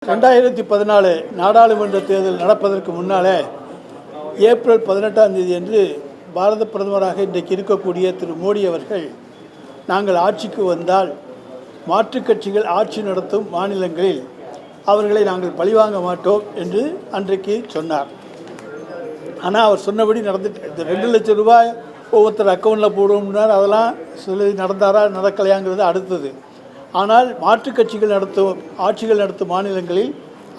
2014 நாடாளுமன்ற தேர்தல் நடப்பதற்கு முன்னாலே ஏப்ரல் 18ஆம் தேதி அன்று பாரத பிரதமராக இன்றைக்கு இருக்கக்கூடிய திரு மோடி அவர்கள் நாங்கள் ஆட்சிக்கு வந்தால் மாற்றுக் கட்சிகள் ஆட்சி நடத்தும் மாநிலங்களில் அவர்களை நாங்கள் பழிவாங்க மாட்டோம் என்று அன்றைக்கு சொன்னார். ஆனால் அவர் சொன்னபடி நடந்துட்டு இந்த 2 லட்சம் ரூபாய் ஒவ்வொருத்தர் அக்கௌண்ட்டில் போடுவோம்னார். அதெல்லாம் சொல்லி நடந்தாரா நடக்கலையாங்கிறது அடுத்தது. ஆனால் மாற்றுக் கட்சிகள் ஆட்சிகள் நடத்தும் மாநிலங்களில்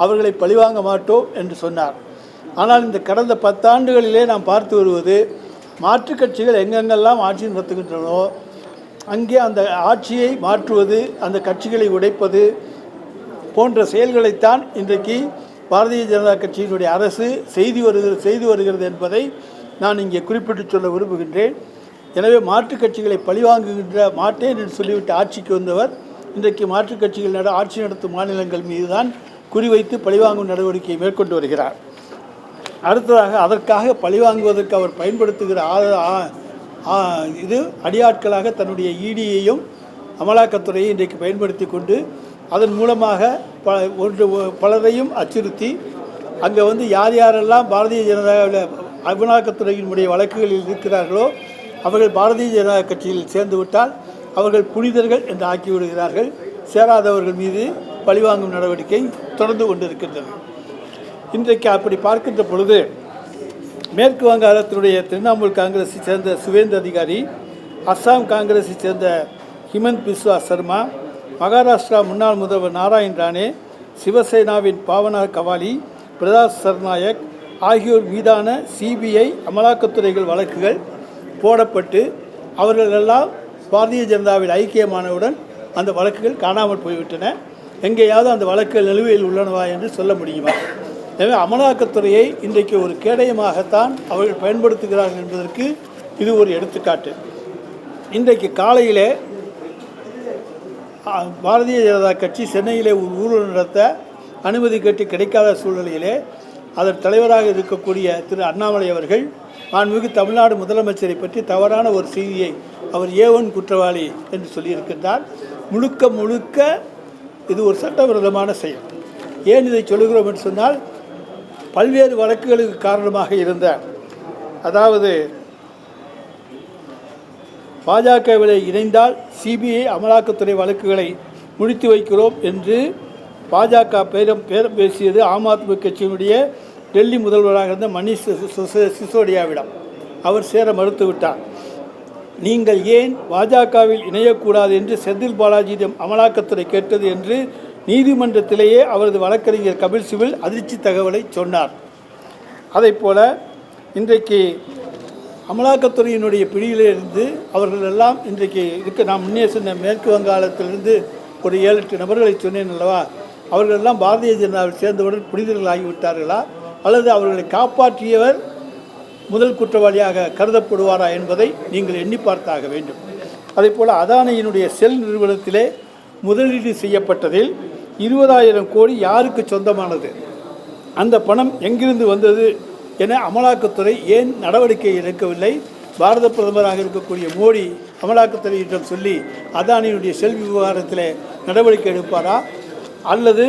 அவர்களை பழிவாங்க மாட்டோம் என்று சொன்னார். ஆனால் இந்த கடந்த 10 ஆண்டுகளிலே நாம் பார்த்து வருவது மாற்றுக் கட்சிகள் எங்கெங்கெல்லாம் ஆட்சி நடத்துகின்றனோ அங்கே அந்த ஆட்சியை மாற்றுவது, அந்த கட்சிகளை உடைப்பது போன்ற செயல்களைத்தான் இன்றைக்கு பாரதிய ஜனதா கட்சியினுடைய அரசு செய்து வருகிறது என்பதை நான் இங்கே குறிப்பிட்டு சொல்ல விரும்புகின்றேன். எனவே மாற்றுக் கட்சிகளை பழிவாங்குகின்ற மாட்டேன் என்று சொல்லிவிட்டு ஆட்சிக்கு வந்தவர் இன்றைக்கு மாற்றுக் கட்சிகள் ஆட்சி நடத்தும் மாநிலங்கள் மீது தான் குறிவைத்து பழிவாங்கும் நடவடிக்கையை மேற்கொண்டு வருகிறார். அடுத்ததாக அதற்காக பழிவாங்குவதற்கு அவர் பயன்படுத்துகிற இது அடியாட்களாக தன்னுடைய இடியையும் அமலாக்கத்துறையை இன்றைக்கு பயன்படுத்தி கொண்டு அதன் மூலமாக பலரையும் அச்சுறுத்தி அங்கே யார் யாரெல்லாம் பாரதிய ஜனதாவில் அமலாக்கத்துறையினுடைய வழக்குகளில் இருக்கிறார்களோ அவர்கள் பாரதிய ஜனதா கட்சியில் சேர்ந்து விட்டால் அவர்கள் புனிதர்கள் என்று ஆக்கிவிடுகிறார்கள். சேராதவர்கள் மீது பழிவாங்கும் நடவடிக்கை தொடர்ந்து கொண்டிருக்கின்றது. இன்றைக்கு அப்படி பார்க்கின்ற பொழுது மேற்கு வங்காளத்தினுடைய திரிணாமுல் காங்கிரஸை சேர்ந்த சுவேந்து அதிகாரி, அஸ்ஸாம் காங்கிரஸை சேர்ந்த ஹிமந்த் பிஸ்வா சர்மா, மகாராஷ்டிரா முன்னாள் முதல்வர் நாராயண் ரானே, சிவசேனாவின் பாவனா கவாலி, பிரதாப் சர்நாயக் ஆகியோர் மீதான சிபிஐ அமலாக்கத்துறைகள் வழக்குகள் போடப்பட்டு அவர்களெல்லாம் பாரதிய ஜனதாவில் ஐக்கியமானவுடன் அந்த வழக்குகள் காணாமல் போய்விட்டன. எங்கேயாவது அந்த வழக்குகள் நிலுவையில் உள்ளனவா என்று சொல்ல முடியுமா? எனவே அமலாக்கத்துறையை இன்றைக்கு ஒரு கேடயமாகத்தான் அவர்கள் பயன்படுத்துகிறார்கள் என்பதற்கு இது ஒரு எடுத்துக்காட்டு. இன்றைக்கு காலையிலே பாரதிய ஜனதா கட்சி சென்னையிலே ஒரு ஊழல் நடத்த அனுமதி கேட்டு கிடைக்காத சூழ்நிலையிலே அதன் தலைவராக இருக்கக்கூடிய திரு அண்ணாமலை அவர்கள் மாண்புமிகு தமிழ்நாடு முதலமைச்சரை பற்றி தவறான ஒரு செய்தியை அவர் A1 குற்றவாளி என்று சொல்லியிருக்கின்றார். முழுக்க இது ஒரு சட்டவிரோதமான செயல். ஏன் இதை சொல்லுகிறோம் என்று சொன்னால், பல்வேறு வழக்குகளுக்கு காரணமாக இருந்த, அதாவது பாஜகவில் இணைந்தால் சிபிஐ அமலாக்கத்துறை வழக்குகளை முடித்து வைக்கிறோம் என்று பாஜக பேரம் பேசியது ஆம் ஆத்மி கட்சியினுடைய டெல்லி முதல்வராக இருந்த மணிஷ் சிசோடியாவிடம். அவர் சேர மறுத்துவிட்டார். நீங்கள் ஏன் பாஜகவில் இணையக்கூடாது என்று செந்தில் பாலாஜியிடம் அமலாக்கத்துறை கேட்டது என்று நீதிமன்றத்திலேயே அவரது வழக்கறிஞர் கபில் சிபில் அதிர்ச்சி தகவலை சொன்னார். அதைப்போல இன்றைக்கு அமலாக்கத்துறையினுடைய பிடியிலிருந்து அவர்கள் எல்லாம் இன்றைக்கு நாம் முன்னே சொன்ன மேற்கு வங்காளத்திலிருந்து ஒரு 7-8 நபர்களை சொன்னேன் அல்லவா, அவர்களெல்லாம் பாரதிய ஜனதாவில் சேர்ந்தவுடன் புனிதர்கள் ஆகிவிட்டார்களா அல்லது அவர்களை காப்பாற்றியவர் முதல் குற்றவாளியாக கருதப்படுவாரா என்பதை நீங்கள் எண்ணி பார்த்தாக வேண்டும். அதேபோல் அதானியினுடைய செல் நிறுவனத்திலே முதலீடு செய்யப்பட்டதில் 20,000 கோடி யாருக்கு சொந்தமானது, அந்த பணம் எங்கிருந்து வந்தது என அமலாக்கத்துறை ஏன் நடவடிக்கை எடுக்கவில்லை? பாரத பிரதமராக இருக்கக்கூடிய மோடி அமலாக்கத்துறையிடம் சொல்லி அதானியினுடைய செல் விவகாரத்தில் நடவடிக்கை எடுப்பாரா அல்லது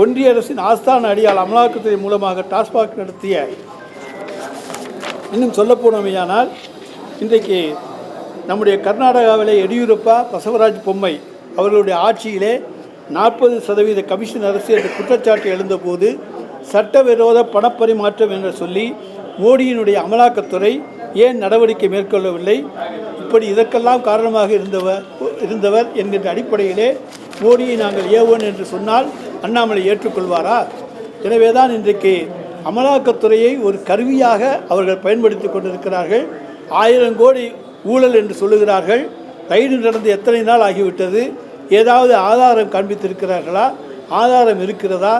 ஒன்றிய அரசின் ஆஸ்தான அடியால் அமலாக்கத்துறை மூலமாக டாஸ்மாக் நடத்திய, இன்னும் சொல்லப்போனமையானால் இன்றைக்கு நம்முடைய கர்நாடகாவிலே எடியூரப்பா பசவராஜ் பொம்மை அவர்களுடைய ஆட்சியிலே 40% கமிஷன் அரசு என்ற குற்றச்சாட்டு எழுந்தபோது சட்டவிரோத பணப்பரிமாற்றம் என்று சொல்லி மோடியினுடைய அமலாக்கத்துறை ஏன் நடவடிக்கை மேற்கொள்ளவில்லை? இப்படி இதற்கெல்லாம் காரணமாக இருந்தவர் என்கின்ற அடிப்படையிலே மோடியை நாங்கள் A1 என்று சொன்னால் அண்ணாமலை ஏற்றுக்கொள்வாரா? எனவே தான் இன்றைக்கு அமலாக்கத்துறையை ஒரு கருவியாக அவர்கள் பயன்படுத்தி கொண்டிருக்கிறார்கள். 1000 கோடி ஊழல் என்று சொல்லுகிறார்கள். ரைடு நடந்து எத்தனை நாள் ஆகிவிட்டது? ஏதாவது ஆதாரம் காண்பித்திருக்கிறார்களா? ஆதாரம் இருக்கிறதா?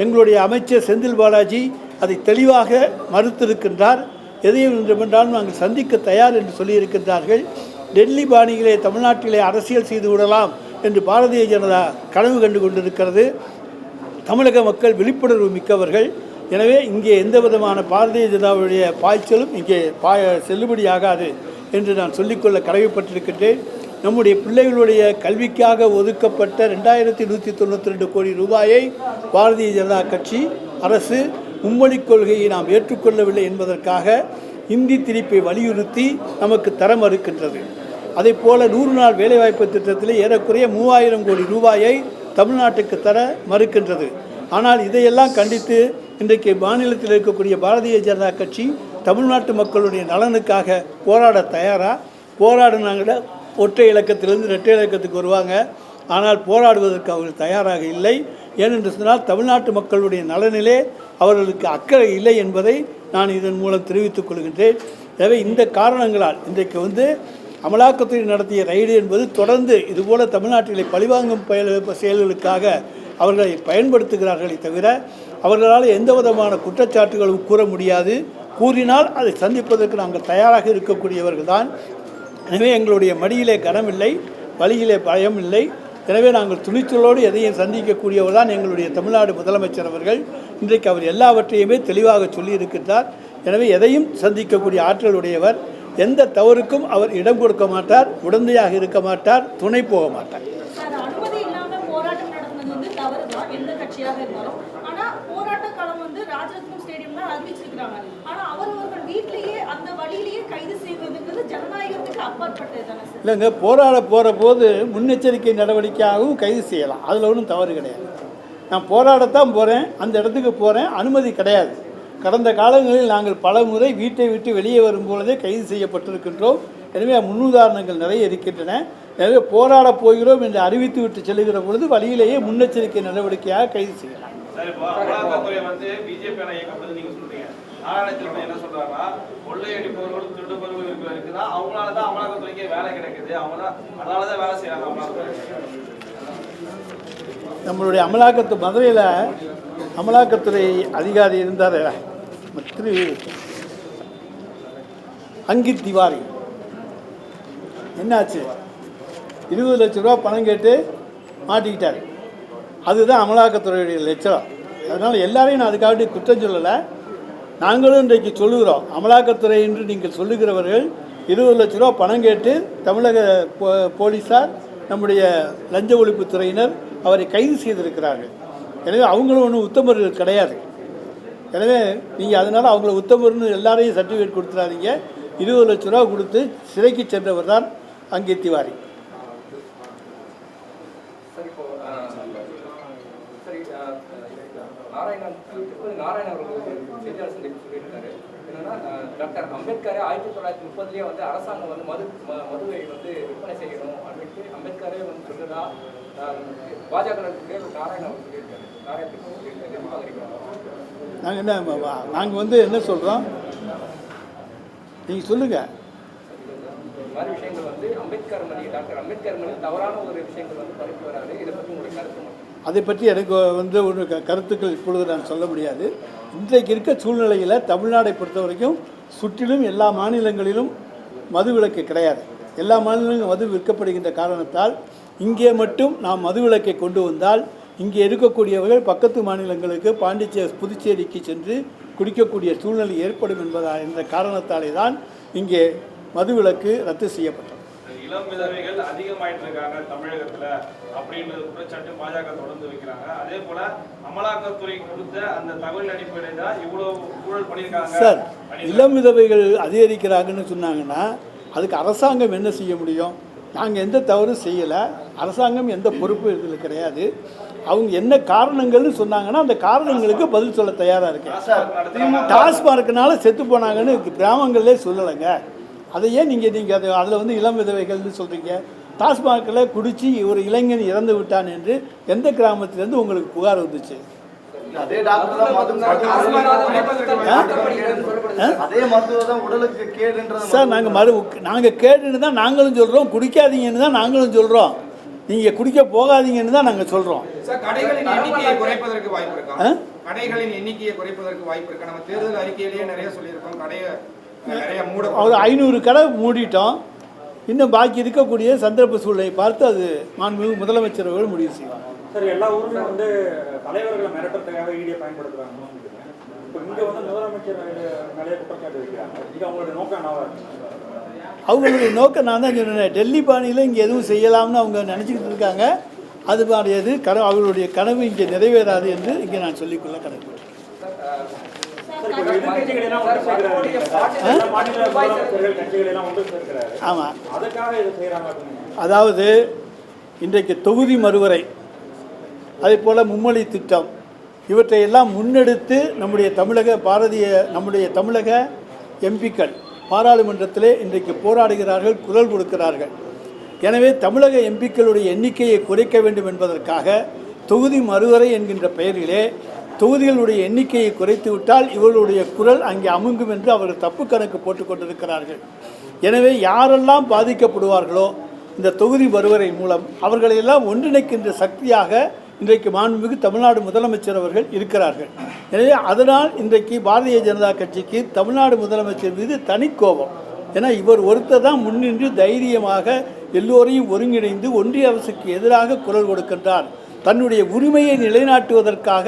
எங்களுடைய அமைச்சர் செந்தில் பாலாஜி அதை தெளிவாக மறுத்திருக்கின்றார். எதையும் என்றாலும் நாங்கள் சந்திக்க தயார் என்று சொல்லியிருக்கின்றார்கள். டெல்லி பாணியிலே தமிழ்நாட்டிலே அரசியல் செய்து விடலாம் என்று பாரதிய ஜனதா கனவு கண்டு கொண்டிருக்கிறது. தமிழக மக்கள் விழிப்புணர்வு மிக்கவர்கள். எனவே இங்கே எந்த விதமான பாரதிய ஜனதாவுடைய பாய்ச்சலும் இங்கே செல்லுபடியாகாது என்று நான் சொல்லிக்கொள்ள கடமைப்பட்டிருக்கின்றேன். நம்முடைய பிள்ளைகளுடைய கல்விக்காக ஒதுக்கப்பட்ட 2192 கோடி ரூபாயை பாரதிய ஜனதா கட்சி அரசு மும்மொழிக் கொள்கையை நாம் ஏற்றுக்கொள்ளவில்லை என்பதற்காக இந்தி திணிப்பை வலியுறுத்தி நமக்கு தர மறுக்கின்றது. அதே போல் 100 நாள் வேலைவாய்ப்பு திட்டத்தில் ஏறக்குறைய 3000 கோடி ரூபாயை தமிழ்நாட்டுக்கு தர மறுக்கின்றது. ஆனால் இதையெல்லாம் கண்டித்து இன்றைக்கு மாநிலத்தில் இருக்கக்கூடிய பாரதிய ஜனதா கட்சி தமிழ்நாட்டு மக்களுடைய நலனுக்காக போராட தயாராக போராடினாங்கிற ஒற்றை இலக்கத்திலிருந்து இரட்டை இலக்கத்துக்கு வருவாங்க. ஆனால் போராடுவதற்கு அவர்கள் தயாராக இல்லை. ஏனென்று சொன்னால் தமிழ்நாட்டு மக்களுடைய நலனிலே அவர்களுக்கு அக்கறை இல்லை என்பதை நான் இதன் மூலம் தெரிவித்துக் கொள்கின்றேன். எனவே இந்த காரணங்களால் இன்றைக்கு அமலாக்கத்துறை நடத்திய ரைடு என்பது தொடர்ந்து இதுபோல தமிழ்நாட்டிலே பழிவாங்கும் செயல்களுக்காக அவர்களை பயன்படுத்துகிறார்களே தவிர அவர்களால் எந்த விதமான குற்றச்சாட்டுகளும் கூற முடியாது. கூறினால் அதை சந்திப்பதற்கு நாங்கள் தயாராக இருக்கக்கூடியவர்கள் தான். எனவே எங்களுடைய மடியிலே கனமில்லை, வழியிலே பயம் இல்லை. எனவே நாங்கள் துணிச்சலோடு எதையும் சந்திக்கக்கூடியவர் தான் எங்களுடைய தமிழ்நாடு முதலமைச்சர் அவர்கள். இன்றைக்கு அவர் எல்லாவற்றையுமே தெளிவாக சொல்லியிருக்கின்றார். எனவே எதையும் சந்திக்கக்கூடிய ஆற்றலுடையவர். எந்த தவறுக்கும் அவர் இடம் கொடுக்க மாட்டார், உடந்தையாக இருக்க மாட்டார், துணை போக மாட்டார். இல்லைங்க, போராட போகிற போது முன்னெச்சரிக்கை நடவடிக்கையாகவும் கைது செய்யலாம், அதில் ஒன்றும் தவறு கிடையாது. நான் போராடத்தான் போகிறேன், அந்த இடத்துக்கு போகிறேன், அனுமதி கிடையாது. கடந்த காலங்களில் நாங்கள் பல முறை வீட்டை விட்டு வெளியே வரும்பொழுதே கைது செய்யப்பட்டிருக்கின்றோம். எனவே முன்னுதாரணங்கள் நிறைய இருக்கின்றன. எனவே போராட போகிறோம் என்று அறிவித்து விட்டு செல்லுகிற பொழுது வழியிலேயே முன்னெச்சரிக்கை நடவடிக்கையாக கைது செய்யலாம். நாராயணத்தில் என்ன சொல்றாங்கன்னா, கொள்ளையடிப்பவர்களும் திருடுபவர்களும் இருக்குன்னா அவங்களால தான் அமலாக்கத்துறைக்கே வேலை கிடைக்குது, அவங்க தான் அதனால தான் வேலை செய்யறாங்க அமலாக்கத்துறை. நம்மளுடைய மதுரையில் அமலாக்கத்துறை அதிகாரி இருந்தார் திரு அங்கித் திவாரி. என்னாச்சு, 20 லட்ச ரூபா பணம் கேட்டு மாட்டிக்கிட்டார். அதுதான் அமலாக்கத்துறையுடைய லட்சம். அதனால் எல்லாரையும் நான் அதுக்காக குற்றம் சொல்லலை. நாங்களும் இன்றைக்கு சொல்லுகிறோம், அமலாக்கத்துறை என்று நீங்கள் சொல்லுகிறவர்கள் 20 லட்ச ரூபா பணம் கேட்டு தமிழக போலீஸார், நம்முடைய லஞ்ச ஒழிப்புத்துறையினர் அவரை கைது செய்திருக்கிறார்கள். எனவே அவங்களும் ஒன்றும் உத்தமர்கள் கிடையாது. எனவே நீங்கள் அதனால் அவங்கள உத்தமர்னு எல்லாரையும் சர்டிஃபிகேட் கொடுத்துடாதீங்க. 20 லட்ச ரூபா கொடுத்து சிறைக்கு சென்றவர் தான் அங்கித் திவாரி. நாராயணன் அவர்கள் செய்தியாளர் சந்திப்பு சொல்லியிருக்காரு. என்னன்னா, டாக்டர் அம்பேத்கரை 1930 அரசாங்கம் மதுவை விற்பனை செய்யணும் அப்படின்ட்டு அம்பேத்கரே சொல்லுறதா பாஜக நாராயணன் அவர் சொல்லியிருக்காரு. நாங்கள் என்ன சொல்கிறோம், நீங்கள் சொல்லுங்கள். இந்த மாதிரி விஷயங்கள் அம்பேத்கர் மணி, டாக்டர் அம்பேத்கர் மணி தவறான ஒரு விஷயங்கள் பரப்பி வராது. இதை பற்றி உங்களுடைய கருத்து மட்டும். அதை பற்றி எனக்கு ஒரு கருத்துக்கள் இப்பொழுது நான் சொல்ல முடியாது. இன்றைக்கு இருக்க சூழ்நிலையில் தமிழ்நாடை பொறுத்த வரைக்கும் சுற்றிலும் எல்லா மாநிலங்களிலும் மதுவிலக்கு கிடையாது. எல்லா மாநிலங்களும் மது விற்கப்படுகின்ற காரணத்தால் இங்கே மட்டும் நாம் மதுவிலக்கை கொண்டு வந்தால் இங்கே இருக்கக்கூடியவர்கள் பக்கத்து மாநிலங்களுக்கு புதுச்சேரிக்கு சென்று குடிக்கக்கூடிய சூழ்நிலை ஏற்படும் என்ற காரணத்தாலே தான் இங்கே மதுவிலக்கு ரத்து செய்யப்பட்டது. இளம் விதவைகள் அதிகமாயிட்டு இருக்காங்க தமிழகத்துல அப்படின்றது குற்றச்சாட்டு பாஜக தொடர்ந்து வைக்கிறாங்க. அதே போல அமலாக்கத்துறை கொடுத்த அந்த தகவல் அடிப்படையில் தான் இவ்வளவு ஊழல் பண்ணியிருக்காங்க. சார், இளம் விதவைகள் அதிகரிக்கிறாங்கன்னு சொன்னாங்கன்னா அதுக்கு அரசாங்கம் என்ன செய்ய முடியும்? நாங்கள் எந்த தவறும் செய்யலை, அரசாங்கம் எந்த பொறுப்பு இதில் கிடையாது. அவங்க என்ன காரணங்கள்னு சொன்னாங்கன்னா அந்த காரணங்களுக்கு பதில் சொல்ல தயாராக இருக்கேன். டாஸ்மார்க்குனால செத்து போனாங்கன்னு கிராமங்களே சொல்லலைங்க. அதையே நீங்கள் அதில் இளம் விதவைகள்னு சொல்கிறீங்க. டாஸ்மார்க்கில் குடித்து ஒரு இளைஞன் இறந்து விட்டான் என்று எந்த கிராமத்திலேருந்து உங்களுக்கு புகார் வந்துச்சு? சார், நாங்கள் கேடுன்னு தான் நாங்களும் சொல்கிறோம், குடிக்காதீங்கன்னு தான் நாங்களும் சொல்கிறோம், நீங்கள் குடிக்க போகாதீங்கன்னு தான் நாங்கள் சொல்கிறோம். கடைகளின் எண்ணிக்கையை குறைப்பதற்கு வாய்ப்பு இருக்கா? கடைகளின் எண்ணிக்கையை குறைப்பதற்கு வாய்ப்பு இருக்கா? நம்ம தேர்தல் அறிக்கையிலேயே நிறைய சொல்லியிருக்கோம். ஒரு 500 கடை மூடிட்டோம். இன்னும் பாக்கி இருக்கக்கூடிய சந்தர்ப்ப சூழ்நிலையை பார்த்து அது மாண்புமிகு முதலமைச்சர் அவர்கள் முடிவு செய்வாங்க. சார், எல்லா ஊர்லயும் தலைவர்களை மிரட்டுறதுக்காக ஈடியை பயன்படுத்துறாங்க. இப்போ இங்கே முதலமைச்சர் நிறைய குற்றச்சாட்டு வைக்கிறாங்க. இது அவங்களுடைய நோக்கம் என்னவா இருக்கு? அவங்களுடைய நோக்கம் நான் தான் சொன்னேன், டெல்லி பாணியில் இங்கே எதுவும் செய்யலாம்னு அவங்க நினச்சிக்கிட்டு இருக்காங்க. அது மாதிரியது அவர்களுடைய கனவு இங்கே நிறைவேறாது என்று இங்கே நான் சொல்லிக்கொள்ள கடமைப்பட்டேன். ஆமாம், அதாவது இன்றைக்கு தொகுதி மறுவரை, அதே போல் மும்மொழி திட்டம், இவற்றையெல்லாம் முன்னெடுத்து நம்முடைய தமிழக எம்பிக்கள் பாராளுமன்றத்திலே இன்றைக்கு போராடுகிறார்கள், குரல் கொடுக்கிறார்கள். எனவே தமிழக எம்பிக்களுடைய எண்ணிக்கையை குறைக்க வேண்டும் என்பதற்காக தொகுதி மறுவரை என்கின்ற பெயரிலே தொகுதிகளுடைய எண்ணிக்கையை குறைத்து விட்டால் இவர்களுடைய குரல் அங்கே அமுங்கும் என்று அவர்கள் தப்பு கணக்கு போட்டுக் கொண்டிருக்கிறார்கள். எனவே யாரெல்லாம் பாதிக்கப்படுவார்களோ இந்த தொகுதி மறுவரை மூலம் அவர்களையெல்லாம் ஒன்றிணைக்கின்ற சக்தியாக இன்றைக்கு மாண்புமிகு தமிழ்நாடு முதலமைச்சர் அவர்கள் இருக்கிறார்கள். எனவே அதனால் இன்றைக்கு பாரதிய ஜனதா கட்சிக்கு தமிழ்நாடு முதலமைச்சர் மீது தனி கோபம். ஏன்னா இவர் ஒருத்தர் தான் முன்னின்று தைரியமாக எல்லோரையும் ஒருங்கிணைந்து ஒன்றிய அரசுக்கு எதிராக குரல் கொடுக்கின்றார். தன்னுடைய உரிமையை நிலைநாட்டுவதற்காக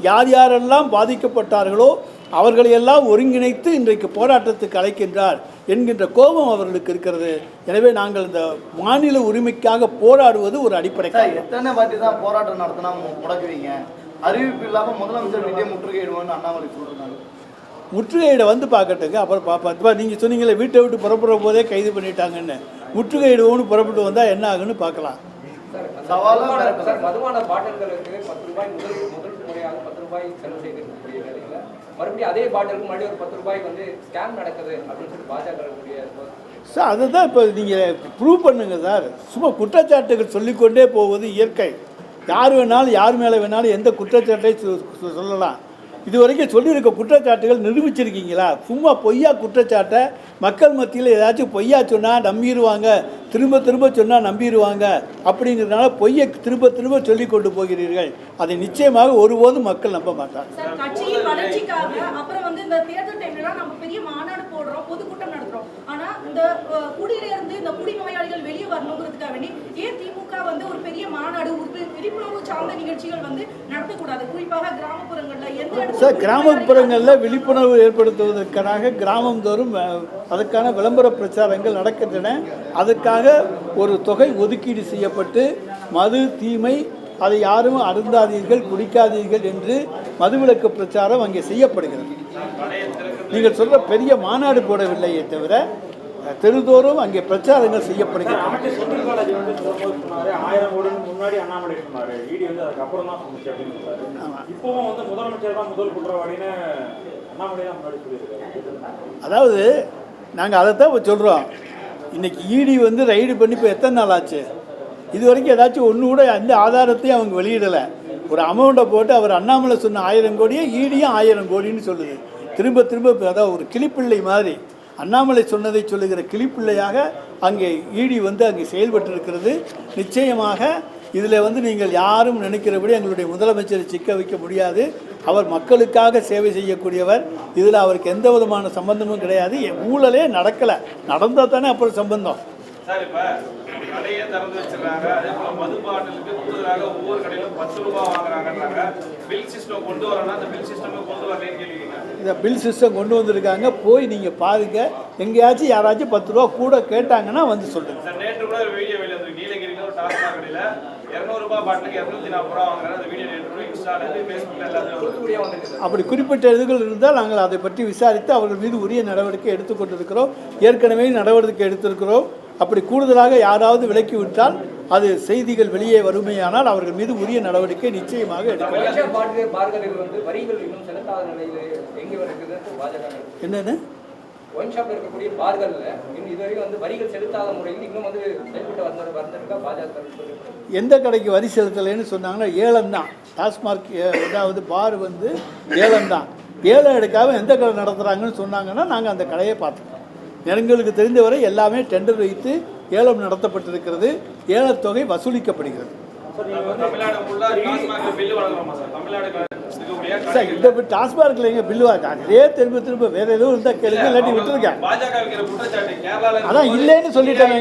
யார் யாரெல்லாம் பாதிக்கப்பட்டார்களோ அவர்களையெல்லாம் ஒருங்கிணைத்து இன்றைக்கு போராட்டத்துக்கு அழைக்கின்றார் என்கின்ற கோபம் அவர்களுக்கு இருக்கிறது. எனவே நாங்கள் இந்த மாநில உரிமைக்காக போராடுவது ஒரு அடிப்படை. எத்தனை வாட்டி தான் போராட்டம் நடத்தினா முடக்குவீங்க? அறிவிப்பு இல்லாமல் முதலமைச்சர் வீட்டே முற்றுகையிடுவோம்னு அண்ணாமலை சொல்கிறாங்க. முற்றுகையிட வந்து பார்க்கட்டுங்க, அப்புறம் பார்ப்பா. நீங்கள் சொன்னீங்களே வீட்டை விட்டு புறப்படுற போதே கைது பண்ணிட்டாங்கன்னு, முற்றுகையிடுவோம்னு புறப்பட்டு வந்தால் என்ன ஆகுன்னு பார்க்கலாம். மதுபான பாட்டில்களுக்கு 10 ரூபாய் முதல் முறையாக 10 ரூபாய் செலவு செய்யக்கூடிய நிலையில் மறுபடியும் அதே பாட்டிலுக்கு மறுபடியும் ஒரு 10 ரூபாய் வந்து ஸ்கேம் நடக்குது அப்படின்னு சொல்லி பாஜக சார் அதை தான் இப்போ நீங்கள் ப்ரூவ் பண்ணுங்கள் சார். சும்மா குற்றச்சாட்டுகள் சொல்லிக்கொண்டே போவது இயற்கை. யார் வேணாலும் யார் மேலே வேணாலும் எந்த குற்றச்சாட்டை சொல்லலாம். இது வரைக்கும் சொல்லியிருக்க குற்றச்சாட்டுகள் நிரூபிச்சிருக்கீங்களா? சும்மா பொய்யா குற்றச்சாட்டை மக்கள் மத்தியில் ஏதாச்சும் பொய்யா சொன்னால் நம்பிடுவாங்க, திரும்ப திரும்ப சொன்னால் நம்பிடுவாங்க அப்படிங்கிறதுனால பொய்யை திரும்ப திரும்ப சொல்லி கொண்டு போகிறீர்கள். அதை நிச்சயமாக ஒருபோதும் மக்கள் நம்ப மாட்டாங்க. கட்சியின் வளர்ச்சிக்காக அப்புறம் வந்து இந்த தேர்தல் டைம்ல நம்ம பெரிய மாநாடு போடுறோம், பொதுக்கூட்டம் நடத்துறோம். ஆனா இந்த குடியிலிருந்து இந்த குடிநோயாளிகள் வெளியே வரணுங்கிறதுக்காக வேண்டி ஏன் திமுக வந்து ஒரு பெரிய மாநாடு, ஒரு விழிப்புணர்வு சார்ந்த நிகழ்ச்சிகள் வந்து நடத்தக்கூடாது? குறிப்பாக கிராமப்புறங்கள்ல எந்த சார், கிராமப்புறங்களில் விழிப்புணர்வு ஏற்படுத்துவதற்காக கிராமந்தோறும் அதற்கான விளம்பர பிரச்சாரங்கள் நடக்கின்றன. அதற்காக ஒரு தொகை ஒதுக்கீடு செய்யப்பட்டு மது தீமை, அதை யாரும் அருந்தாதீர்கள், குடிக்காதீர்கள் என்று மதுவிலக்கு பிரச்சாரம் அங்கே செய்யப்படுகிறது. நீங்கள் சொல்கிற பெரிய மாநாடு போடவில்லையே தவிர தெருதோறும் அங்கே பிரச்சாரங்கள் செய்யப்படுகிறது. அதாவது நாங்கள் அதை தான் இப்போ சொல்கிறோம். இன்றைக்கி இடி வந்து ரைடு பண்ணி இப்போ எத்தனை நாள் ஆச்சு? இது வரைக்கும் ஏதாச்சும் ஒன்று கூட எந்த ஆதாரத்தையும் அவங்க வெளியிடலை. ஒரு அமௌண்ட்டை போட்டு அவர் அண்ணாமலை சொன்ன 1000 கோடியே ஈடியும் 1000 கோடின்னு சொல்லுது. திரும்ப திரும்ப அதாவது ஒரு கிளிப்பிள்ளை மாதிரி அண்ணாமலை சொன்னதை சொல்லுகிற கிளிப்பிள்ளையாக அங்கே ஈடி வந்து அங்கே செயல்பட்டு இருக்கிறது. நிச்சயமாக இதில் வந்து நீங்கள் யாரும் நினைக்கிறபடி எங்களுடைய முதலமைச்சரை சிக்க வைக்க முடியாது. அவர் மக்களுக்காக சேவை செய்யக்கூடியவர். இதில் அவருக்கு எந்த விதமான சம்பந்தமும் கிடையாது. ஊழலே நடக்கலை, நடந்தால் தானே அப்புறம் சம்பந்தம். சார், இப்போ கடையை திறந்து வச்சிருக்காங்க, அதே போல மது பாட்டிலுக்கு கூடுதலாக ஒவ்வொரு கடையிலும் 10 ரூபாய் வாங்குறாங்கன்றாங்க. பில் சிஸ்டம் கொண்டு வரணும், அந்த பில் சிஸ்டமே கொண்டு வரலன்னு கேள்விங்க. இந்த பில் சிஸ்டம் கொண்டு வந்திருக்காங்க, போய் நீங்கள் பாருங்க. எங்கேயாச்சும் யாராச்சும் 10 ரூபா கூட கேட்டாங்கன்னா வந்து சொல்லுங்கள். சார், நேற்று கூட ஒரு வீடியோ வெளியே வந்து நீலகிரியில் ஒரு டாஸ்மாக் கடையில் 200 ரூபாய் பாட்டிலுக்கு 240 ரூபா வாங்குறாங்க. அந்த வீடியோ நேற்று இன்ஸ்டால ஃபேஸ்புக்கில் எல்லாத்தையும் அப்படி குறிப்பிட்ட இதுகள் இருந்தால் நாங்கள் அதை பற்றி விசாரித்து அவர்கள் மீது உரிய நடவடிக்கை எடுத்துக்கொண்டிருக்கிறோம். ஏற்கனவே நடவடிக்கை எடுத்திருக்கிறோம். அப்படி கூடுதலாக யாராவது விலக்கி விட்டால் அது செய்திகள் வெளியே வருமையானால் அவர்கள் மீது உரிய நடவடிக்கை நிச்சயமாக என்னன்னு இருக்கக்கூடிய பார்கள்ல இதுவரைக்கும் வந்து வரிகள் செலுத்தாத முறையில் இன்னும் வந்து செயல்பட்டு பாஜக எந்த கடைக்கு வரி செலுத்தலைன்னு சொன்னாங்கன்னா ஏலம் தான். டாஸ்மார்க் அதாவது பார் வந்து ஏலம் தான். ஏலம் எடுக்காம எந்த கடை நடத்துகிறாங்கன்னு சொன்னாங்கன்னா நாங்கள் அந்த கடையை பார்த்துக்கோம். எங்களுக்கு தெரிந்தவரை எல்லாமே டெண்டர் வைத்து ஏலம் நடத்தப்பட்டிருக்கிறது. ஏலத்தொகை வசூலிக்கப்படுகிறது. சார், இந்த டாஸ்மார்க்கில் எங்கே பில்லு அதே திரும்ப திரும்ப வேற எதுவும் இருந்தால் கேளுங்க, இல்லாட்டி விட்டுருக்கேன். அதான் இல்லைன்னு சொல்லிட்டாங்க.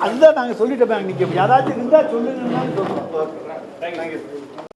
அதுதான் நாங்கள் சொல்லிட்டோம். இன்னைக்கு யாராச்சும் இருந்தால் சொல்லுங்கன்னு சொல்லுவோம்.